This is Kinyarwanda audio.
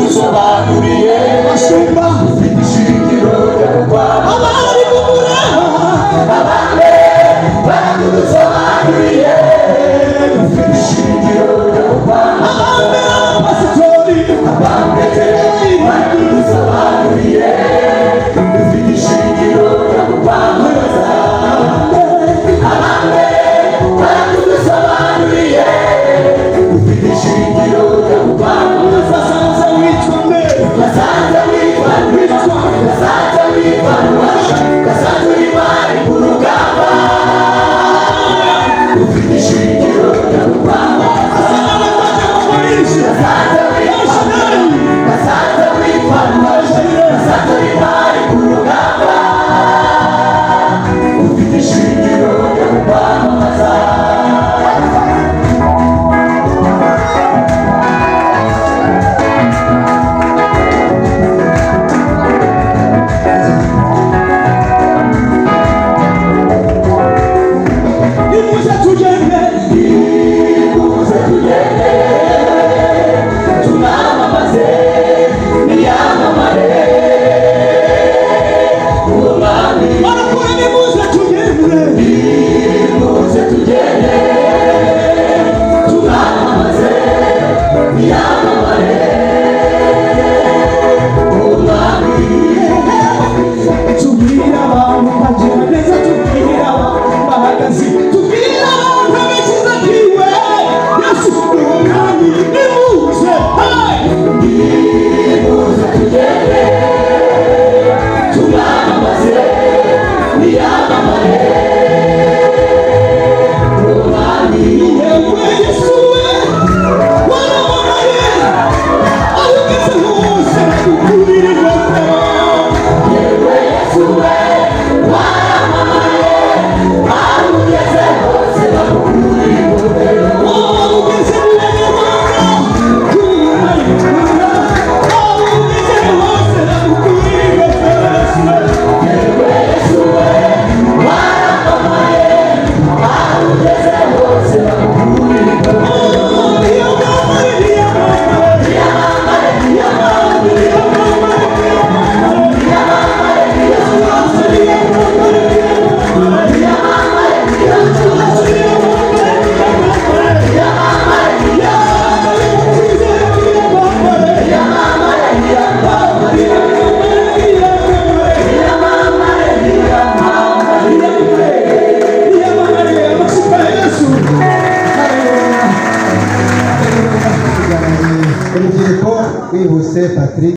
barakudusobanuriye bashumba ufite ishingiro ryo kwamamaza abari mu murema abambe barakudusobanuriye ufite ishingiro ryo kwamamaza abasitori abambe barakudusobanuriye ufite ishingiro ryo kwamamaza abambe barakudusobanuriye ufite ishingiro ryo kwamamaza basanze witwa mbere gasanze witwa gasanze witwa gasanze uri mari ku rugamba ufite ishingiro ryo kwamamaza gasanze witwa gasanze uri mari ku rugamba ufite ishingiro ryo kwamamaza nimuze tugende nimuze tugende tunamamaze niyamamare uwo mwami barakora nimuze tugende nimuze tugende tunamamaze niyamamare uwo mwami tubwira abantu bagira neza tubwira abantu bahagaze tubwira abantu abikiza kiwe yesu ni umwami nimuze nimuze tugende tunamamaze niyamamare uwo mwami yewe yesu we waramamaye aho ugeze hose ukurira ingofero yewe Yesu we waramamaye aho ugeze hose bakukura ingofero aho ugeze mu banyarwanda kumurayikura aho ugeze hose ukurira ingofero yewe Yesu we waramamaye aho ugeze hose bakukura ingofero niyamamare niyamamare niyamamare niyamamare urubyiruko wihuse Patrick.